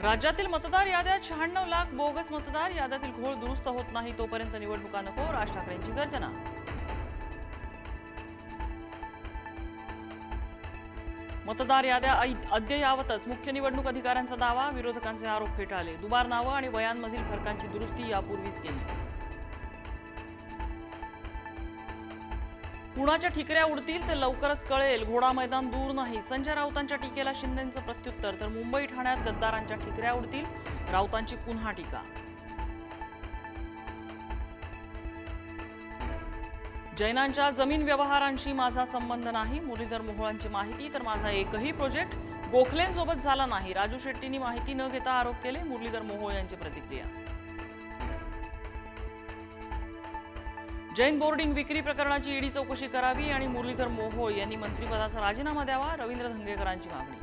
राज्यातील मतदार याद्यात 96 लाख बोगस मतदार याद्यातील घोळ दुरुस्त होत नाही तोपर्यंत निवडणुका नको, राज ठाकरेंची गर्जना. मतदार याद्या अद्ययावतच, मुख्य निवडणूक अधिकाऱ्यांचा दावा. विरोधकांचे आरोप फेटाळले. दुबार नावं आणि वयांमधील फरकांची दुरुस्ती यापूर्वीच केली. कुणाच्या ठिकऱ्या उडतील ते लवकरच कळेल, घोडा मैदान दूर नाही. संजय राऊतांच्या टीकेला शिंदेंचं प्रत्युत्तर. तर मुंबई ठाण्यात गद्दारांच्या ठिकऱ्या उडतील, राऊतांची पुन्हा टीका. जैनांच्या जमीन व्यवहारांशी माझा संबंध नाही, मुरलीधर मोहोळांची माहिती. तर माझा एकही प्रोजेक्ट गोखलेंसोबत झाला नाही, राजू शेट्टींनी माहिती न घेता आरोप केले. मुरलीधर मोहोळ यांची प्रतिक्रिया. जैन बोर्डिंग विक्री प्रकरणाची ईडी चौकशी करावी आणि मुरलीधर मोहोळ यांनी मंत्रिपदाचा राजीनामा द्यावा, रवींद्र धंगेकरांची मागणी.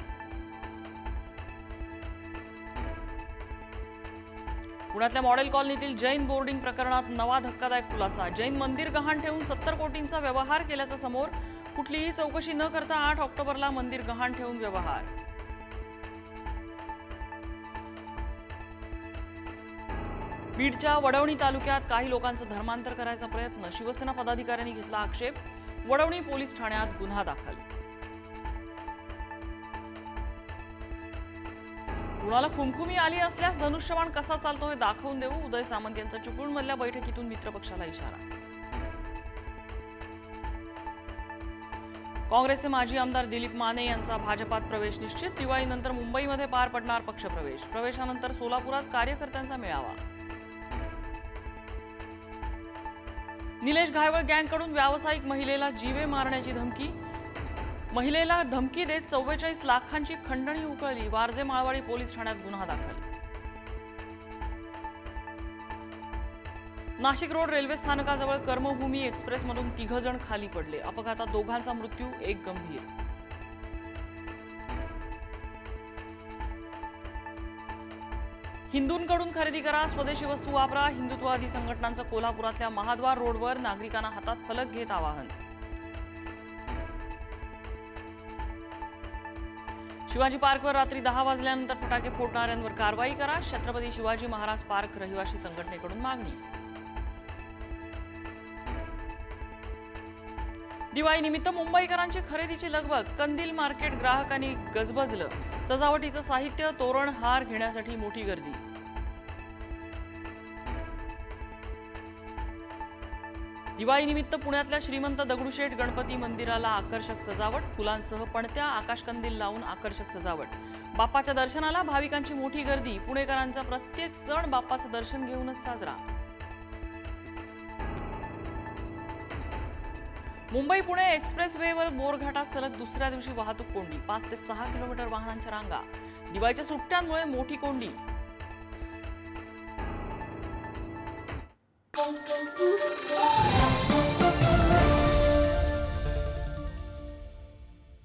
पुण्यातल्या मॉडेल कॉलनीतील जैन बोर्डिंग प्रकरणात नवा धक्कादायक खुलासा. जैन मंदिर गहाण ठेवून 70 कोटींचा व्यवहार केल्याचं समोर. कुठलीही चौकशी न करता 8 ऑक्टोबरला मंदिर गहाण ठेवून व्यवहार. बीडच्या वडवणी तालुक्यात काही लोकांचं धर्मांतर करायचा प्रयत्न. शिवसेना पदाधिकाऱ्यांनी घेतला आक्षेप. वडवणी पोलीस ठाण्यात गुन्हा दाखल. कुणाला खुमखुमी आली असल्यास धनुष्यबाण कसा चालतो हे दाखवून देऊ, उदय सामंत यांचा चिपळूणमधल्या बैठकीतून मित्रपक्षाला इशारा. काँग्रेसचे माजी आमदार दिलीप माने यांचा भाजपात प्रवेश निश्चित. दिवाळीनंतर मुंबईमध्ये पार पडणार पक्षप्रवेश. प्रवेशानंतर सोलापुरात कार्यकर्त्यांचा मेळावा. निलेश घायवळ गँगकडून व्यावसायिक महिलेला जीवे मारण्याची धमकी. महिलेला धमकी देत 44 लाखांची खंडणी उकळली. वारजे माळवाडी पोलीस ठाण्यात गुन्हा दाखल. नाशिक रोड रेल्वे स्थानकाजवळ कर्मभूमी एक्सप्रेसमधून 3 जण खाली पडले. अपघातात दोघांचा मृत्यू, एक गंभीर. हिंदूंकडून खरेदी करा, स्वदेशी वस्तू वापरा. हिंदुत्ववादी संघटनांचं कोल्हापुरातल्या महाद्वार रोडवर नागरिकांना हातात फलक घेत आवाहन. शिवाजी पार्कवर रात्री 10 वाजल्यानंतर फटाके फोडणाऱ्यांवर कारवाई करा. छत्रपती शिवाजी महाराज पार्क रहिवासी संघटनेकडून मागणी. दिवाळीनिमित्त मुंबईकरांची खरेदीची लगबग. कंदील मार्केट ग्राहकांनी गजबजलं. सजावटीचं साहित्य, तोरण, हार घेण्यासाठी मोठी गर्दी. दिवाळीनिमित्त पुण्यातल्या श्रीमंत दगडूशेठ गणपती मंदिराला आकर्षक सजावट. फुलांसह पणत्या, आकाशकंदील लावून आकर्षक सजावट. बाप्पाच्या दर्शनाला भाविकांची मोठी गर्दी. पुणेकरांचा प्रत्येक सण बाप्पाचं दर्शन घेऊनच साजरा. मुंबई पुणे एक्सप्रेसवेवर बोरघाटात सलग दुसऱ्या दिवशी वाहतूक कोंडी. 5 ते 6 किलोमीटर वाहनांच्या रांगा. दिवाळीच्या सुट्ट्यांमुळे मोठी कोंडी.